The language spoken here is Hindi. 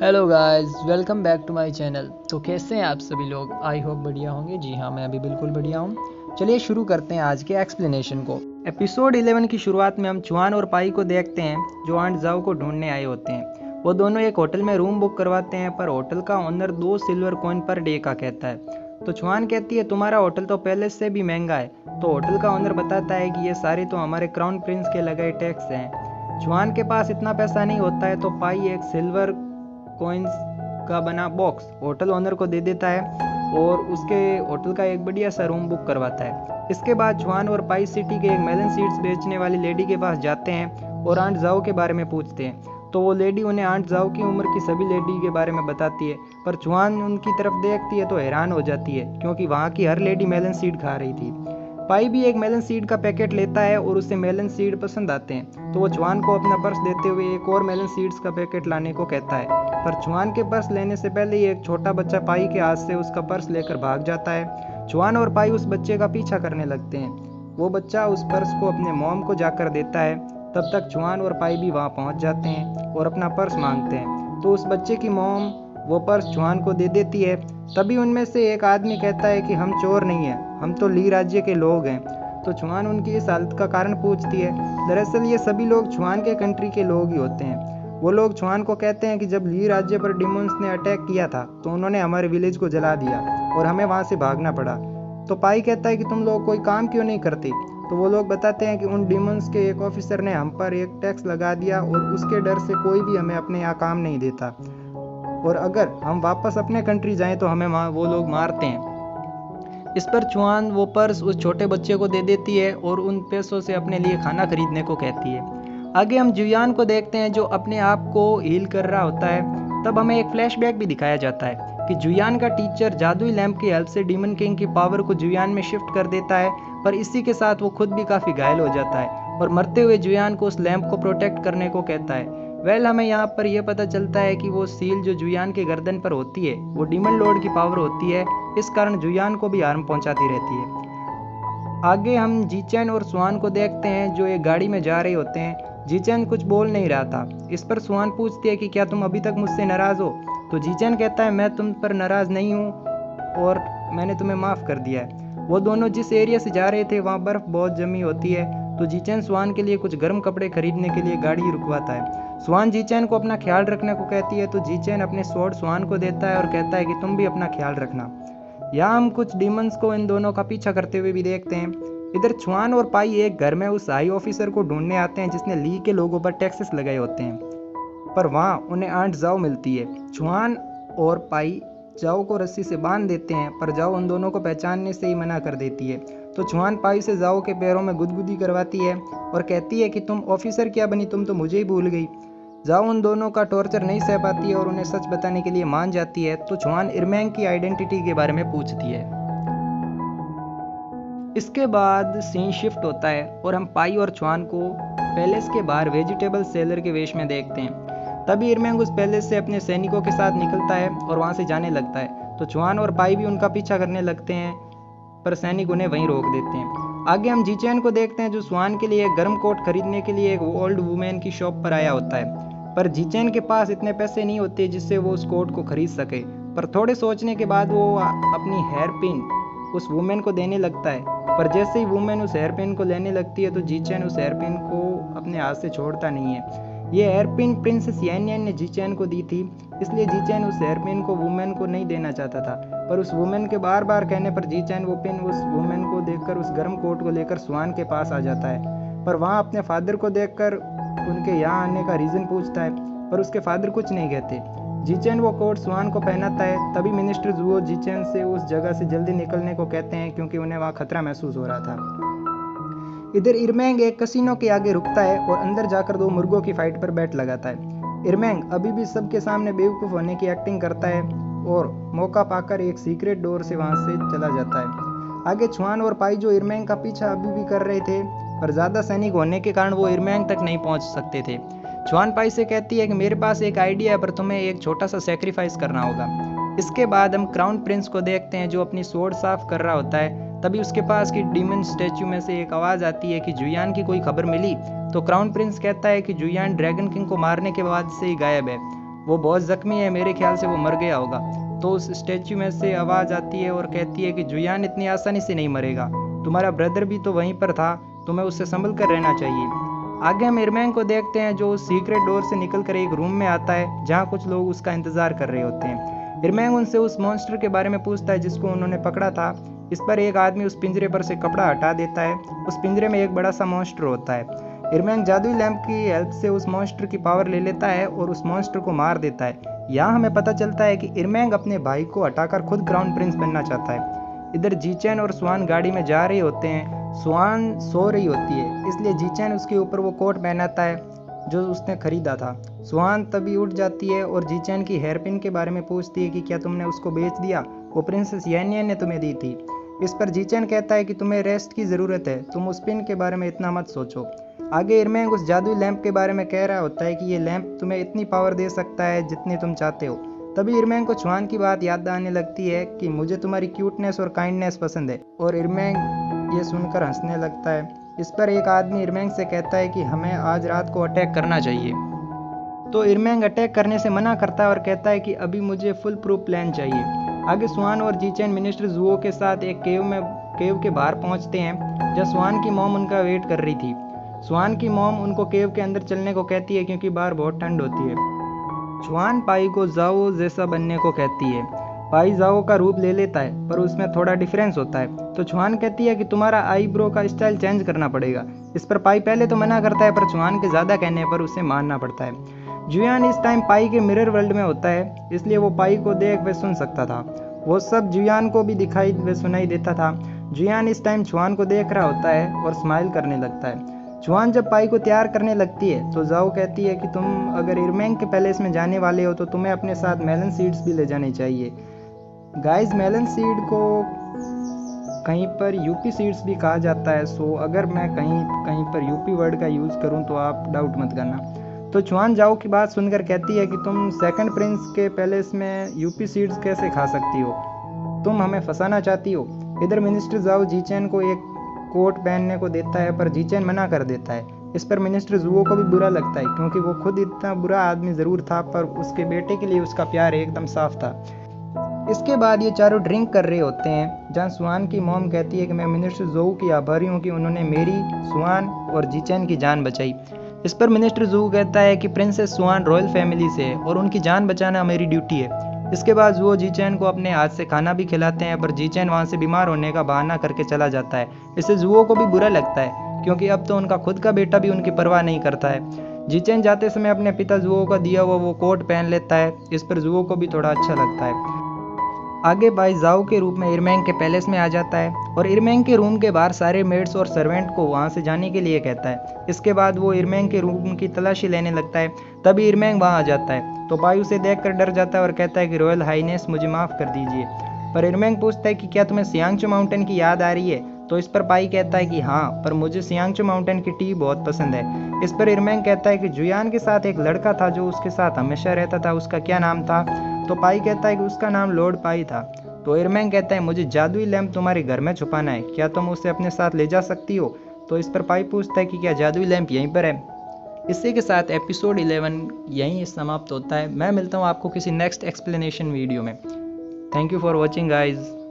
Hello guys, welcome back to my channel. तो कैसे हैं आप सभी लोग? आई होप बढ़िया होंगे। जी हाँ, मैं भी बिल्कुल बढ़िया हूँ। चलिए शुरू करते हैं आज के एक्सप्लेनेशन को। एपिसोड 11 की शुरुआत में हम चुआन और पाई को देखते हैं जो आंट जाओ को ढूंढने आए होते हैं। वो दोनों एक होटल में रूम बुक करवाते हैं, पर होटल का owner 2 silver coin per day का कहता है। तो चुआन कहती है तुम्हारा होटल तो पैलेस से भी महंगा है। तो होटल का ओनर बताता है कि ये सारे तो हमारे क्राउन प्रिंस के लगाए टैक्स हैं। चुआन के पास इतना पैसा नहीं होता है, तो पाई एक सिल्वर कॉइन्स का बना बॉक्स होटल ओनर को दे देता है और उसके होटल का एक बढ़िया सा रूम बुक करवाता है। इसके बाद जुआन और पाई सिटी के एक मेलन सीड्स बेचने वाली लेडी के पास जाते हैं और आंट जाओ के बारे में पूछते हैं। तो वो लेडी उन्हें आंट जाओ की उम्र की सभी लेडी के बारे में बताती है, पर जुआन उनकी तरफ देखती है तो हैरान हो जाती है क्योंकि वहाँ की हर लेडी मेलन सीड खा रही थी। पाई भी एक मेलन सीड का पैकेट लेता है और उसे मेलन सीड पसंद आते हैं, तो वो जुआन को अपना पर्स देते हुए एक और मेलन सीड्स का पैकेट लाने को कहता है। पर जुआन के पर्स लेने से पहले ही एक छोटा बच्चा पाई के हाथ से उसका पर्स लेकर भाग जाता है। जुआन और पाई उस बच्चे का पीछा करने लगते हैं। वो बच्चा उस पर्स को अपने मॉम को जाकर देता है। तब तक जुआन और पाई भी वहाँ पहुँच जाते हैं और अपना पर्स मांगते हैं। तो उस बच्चे की मॉम वो पर्स जुआन को दे देती है। तभी उनमें से एक आदमी कहता है कि हम चोर नहीं हैं, हम तो ली राज्य के लोग हैं। तो जुआन उनकी इस हालत का कारण पूछती है। दरअसल ये सभी लोग जुआन के कंट्री के लोग ही होते हैं। वो लोग जुआन को कहते हैं कि जब ली राज्य पर डिमोन्स ने अटैक किया था तो उन्होंने हमारे विलेज को जला दिया और हमें वहाँ से भागना पड़ा। तो पाई कहता है कि तुम लोग कोई काम क्यों नहीं करते? तो वो लोग बताते हैं कि उन डिमोन्स के एक ऑफिसर ने हम पर एक टैक्स लगा दिया और उसके डर से कोई भी हमें अपने यहाँ काम नहीं देता, और अगर हम वापस अपने कंट्री जाएं तो हमें वो लोग मारते हैं। इस पर चुआन वो पर्स उस छोटे बच्चे को दे देती है और उन पैसों से अपने लिए खाना खरीदने को कहती है। आगे हम जुयान को देखते हैं जो अपने आप को हील कर रहा होता है। तब हमें एक फ्लैशबैक भी दिखाया जाता है कि जुयान का टीचर जादुई लैंप की हेल्प से डीमन किंग की पावर को जुयान में शिफ्ट कर देता है, पर इसी के साथ वो खुद भी काफ़ी घायल हो जाता है और मरते हुए जुयान को उस लैंप को प्रोटेक्ट करने को कहता है। हमें यहाँ पर यह पता चलता है कि वो सील जो जुयान के गर्दन पर होती है वो डीमन लॉर्ड की पावर होती है, इस कारण जुयान को भी हार्म पहुंचाती रहती है। आगे हम जीचैन और सुआन को देखते हैं जो एक गाड़ी में जा रहे होते हैं। जीचैन कुछ बोल नहीं रहा था। इस पर सुआन पूछती है कि क्या तुम अभी तक मुझसे नाराज हो? तो जीचैन कहता है मैं तुम पर नाराज नहीं हूँ और मैंने तुम्हें माफ़ कर दिया है। वो दोनों जिस एरिया से जा रहे थे वहाँ बर्फ़ बहुत जमी होती है, तो जीचैन सुआन के लिए कुछ गर्म कपड़े खरीदने के लिए गाड़ी रुकवाता है। सुआन जीचैन को अपना ख्याल रखने को कहती है, तो जीचैन अपने स्वॉर्ड सुआन को देता है और कहता है कि तुम भी अपना ख्याल रखना। यहाँ हम कुछ डीमंस को इन दोनों का पीछा करते हुए भी देखते हैं। इधर चुआन और पाई एक घर में उस हाई ऑफिसर को ढूंढने आते हैं जिसने ली के लोगों पर टैक्सेस लगाए होते हैं, पर वहाँ उन्हें आंट जाओ मिलती है। चुआन और पाई जाओ को रस्सी से बांध देते हैं, पर जाओ उन दोनों को पहचानने से ही मना कर देती है। तो चुआन पाई से जाओ के पैरों में गुदगुदी करवाती है और कहती है कि तुम ऑफिसर क्या बनी, तुम तो मुझे ही भूल गई। जाओ उन दोनों का टॉर्चर नहीं सह पाती है और उन्हें सच बताने के लिए मान जाती है। तो चुआन इरमैंग की आइडेंटिटी के बारे में पूछती है। इसके बाद सीन शिफ्ट होता है और हम पाई और चुआन को पैलेस के बाहर वेजिटेबल सेलर के वेश में देखते हैं। तभी इरमैंग उस पैलेस से अपने सैनिकों के साथ निकलता है और वहां से जाने लगता है। तो चुआन और पाई भी उनका पीछा करने लगते हैं, पर सैनिक उन्हें वहीं रोक देते हैं। आगे हम जीचैन को देखते हैं जो स्वान के लिए एक गर्म कोट खरीदने के लिए एक ओल्ड वुमेन की शॉप पर आया होता है, पर जीचैन के पास इतने पैसे नहीं होते जिससे वो उस कोट को खरीद सके। पर थोड़े सोचने के बाद वो अपनी हेयर पिन उस वुमेन को देने लगता है, पर जैसे ही वुमेन उस हेयर पिन को लेने लगती है तो जीचैन उस हेयर पिन को अपने हाथ से छोड़ता नहीं है। ये हेयर पिन प्रिंसेस यान यान ने जीचैन को दी थी, इसलिए जीचैन उस हेयर पिन को वुमेन को नहीं देना चाहता था, पर उस वुमेन के बार बार कहने पर जीचैन वो पिन उस वुमेन को देखकर उस गर्म कोट को लेकर स्वान के पास आ जाता है। पर वहाँ अपने फादर को देखकर उनके यहाँ आने का रीज़न पूछता है, पर उसके फादर कुछ नहीं कहते। जीचैन वो कोट स्वान को पहनाता है। तभी मिनिस्टर जुओ जीचैन से उस जगह से जल्दी निकलने को कहते हैं क्योंकि उन्हें वहाँ खतरा महसूस हो रहा था। इधर इरमैंग एक कसिनो के आगे रुकता है और अंदर जाकर 2 मुर्गों की फाइट पर बैट लगाता है। इरमैंग अभी भी सबके सामने बेवकूफ़ होने की एक्टिंग करता है और मौका पाकर एक सीक्रेट डोर से वहां से चला जाता है। आगे चुआन और पाई जो इरमैंग का पीछा अभी भी कर रहे थे, पर ज़्यादा सैनिक होने के कारण वो इरमैंग तक नहीं पहुंच सकते थे। चुआन पाई से कहती है कि मेरे पास एक आइडिया है, पर तुम्हें एक छोटा सा सेक्रीफाइस करना होगा। इसके बाद हम क्राउन प्रिंस को देखते हैं जो अपनी स्वॉर्ड साफ कर रहा होता है। तभी उसके पास की डीमन स्टैचू में से एक आवाज़ आती है कि जुयान की कोई खबर मिली। तो क्राउन प्रिंस कहता है कि जुयान ड्रैगन किंग को मारने के बाद से ही गायब है। वो बहुत ज़ख्मी है, मेरे ख्याल से वो मर गया होगा। तो उस स्टैचू में से आवाज़ आती है और कहती है कि जुयान इतनी आसानी से नहीं मरेगा, तुम्हारा ब्रदर भी तो वहीं पर था, तुम्हें उससे संभल कर रहना चाहिए। आगे हम इरमैंग को देखते हैं जो उस सीक्रेट डोर से निकलकर एक रूम में आता है जहाँ कुछ लोग उसका इंतज़ार कर रहे होते हैं। इरमैंग उनसे उस मॉन्स्टर के बारे में पूछता है जिसको उन्होंने पकड़ा था। इस पर एक आदमी उस पिंजरे पर से कपड़ा हटा देता है। उस पिंजरे में एक बड़ा सा मॉन्स्टर होता है। इरमैंग जादुई लैंप की हेल्प से उस मॉन्स्टर की पावर ले लेता है और उस मॉन्स्टर को मार देता है। यहाँ हमें पता चलता है कि इरमैंग अपने भाई को हटाकर खुद क्राउन प्रिंस बनना चाहता है। इधर जीचैन और स्वान गाड़ी में जा रहे होते हैं। स्वान सो रही होती है, इसलिए जीचैन उसके ऊपर वो कोट पहनाता है जो उसने खरीदा था। स्वान तभी उठ जाती है और जीचैन की हेयरपिन के बारे में पूछती है कि क्या तुमने उसको बेच दिया, वो प्रिंसेस यानियन ने तुम्हें दी थी। इस पर जीचैन कहता है कि तुम्हें रेस्ट की ज़रूरत है, तुम उस पिन के बारे में इतना मत सोचो। आगे इरमैंग उस जादुई लैंप के बारे में कह रहा होता है कि ये लैंप तुम्हें इतनी पावर दे सकता है जितनी तुम चाहते हो। तभी इरमैंग को स्वान की बात याद आने लगती है कि मुझे तुम्हारी क्यूटनेस और काइंडनेस पसंद है, और इरमैंग ये सुनकर हंसने लगता है। इस पर एक आदमी इरमैंग से कहता है कि हमें आज रात को अटैक करना चाहिए। तो इरमैंग अटैक करने से मना करता है और कहता है कि अभी मुझे फुल प्रूफ प्लान चाहिए। आगे स्वान और जीचैन मिनिस्टर जुओ के साथ एक केव के बाहर पहुंचते हैं जहाँ स्वान की मॉम उनका वेट कर रही थी। स्वान की मॉम उनको केव के अंदर चलने को कहती है क्योंकि बाहर बहुत ठंड होती है। स्वान पाई को जाओ जैसा बनने को कहती है। पाई जाओ का रूप ले लेता है पर उसमें थोड़ा डिफरेंस होता है। तो स्वान कहती है कि तुम्हारा आईब्रो का स्टाइल चेंज करना पड़ेगा। इस पर पाई पहले तो मना करता है पर स्वान के ज़्यादा कहने पर उसे मानना पड़ता है। जुयान इस टाइम पाई के मिरर वर्ल्ड में होता है, इसलिए वो पाई को देख व सुन सकता था। वो सब जुयान को भी दिखाई व सुनाई देता था। जुयान इस टाइम स्वान को देख रहा होता है और स्माइल करने लगता है। स्वान जब पाई को तैयार करने लगती है तो जाओ कहती है कि तुम अगर इरमैंग के पैलेस में जाने वाले हो तो तुम्हें अपने साथ मेलन सीड्स भी ले जाने चाहिए। गाइस, मेलन सीड को कहीं पर यूपी सीड्स भी कहा जाता है, सो अगर मैं कहीं पर यूपी वर्ड का यूज़ करूं तो आप डाउट मत करना। तो स्वान जाओ की बात सुनकर कहती है कि तुम सेकंड प्रिंस के पैलेस में यूपी सीड्स कैसे खा सकती हो, तुम हमें फंसाना चाहती हो। इधर मिनिस्टर जाओ जीचैन को एक कोट पहनने को देता है पर जीचैन मना कर देता है। इस पर मिनिस्टर जुओ को भी बुरा लगता है क्योंकि वो खुद इतना बुरा आदमी ज़रूर था पर उसके बेटे के लिए उसका प्यार एकदम साफ था। इसके बाद ये चारों ड्रिंक कर रहे होते हैं जहाँ स्वान की मॉम कहती है कि मैं मिनिस्टर जोऊ की आभारी हूँ कि उन्होंने मेरी, स्वान और जीचैन की जान बचाई। इस पर मिनिस्टर जुओ कहता है कि प्रिंसेस स्वान रॉयल फैमिली से है और उनकी जान बचाना मेरी ड्यूटी है। इसके बाद वो जीचैन को अपने हाथ से खाना भी खिलाते हैं पर जीचैन वहाँ से बीमार होने का बहाना करके चला जाता है। इससे जुओ को भी बुरा लगता है क्योंकि अब तो उनका खुद का बेटा भी उनकी परवाह नहीं करता है। जीचैन जाते समय अपने पिता जुओ का दिया हुआ वो कोट पहन लेता है। इस पर जुओ को भी थोड़ा अच्छा लगता है। आगे बाई जाओ के रूप में इरमैंग के पैलेस में आ जाता है और इरमैंग के रूम के बाहर सारे मेड्स और सर्वेंट को वहाँ से जाने के लिए कहता है। इसके बाद वो इरमैंग के रूम की तलाशी लेने लगता है। तभी इरमैंग वहाँ आ जाता है तो पाई उसे देखकर डर जाता है और कहता है कि रॉयल हाईनेस मुझे माफ़ कर दीजिए। पर इरमैंग पूछता है कि क्या तुम्हें सियांगचो माउंटेन की याद आ रही है। तो इस पर पाई कहता है कि हाँ, पर मुझे सियांगचो माउंटेन की टी बहुत पसंद है। इस पर इरमैंग कहता है कि जुयान के साथ एक लड़का था जो उसके साथ हमेशा रहता था, उसका क्या नाम था। तो पाई कहता है कि उसका नाम लॉर्ड पाई था। तो इरमैंग कहता है मुझे जादुई लैंप तुम्हारे घर में छुपाना है, क्या तुम उसे अपने साथ ले जा सकती हो। तो इस पर पाई पूछता है कि क्या जादुई लैंप यहीं पर है। इसी के साथ एपिसोड 11 यहीं समाप्त होता है। मैं मिलता हूँ आपको किसी नेक्स्ट एक्सप्लेनेशन वीडियो में। Thank you for watching guys.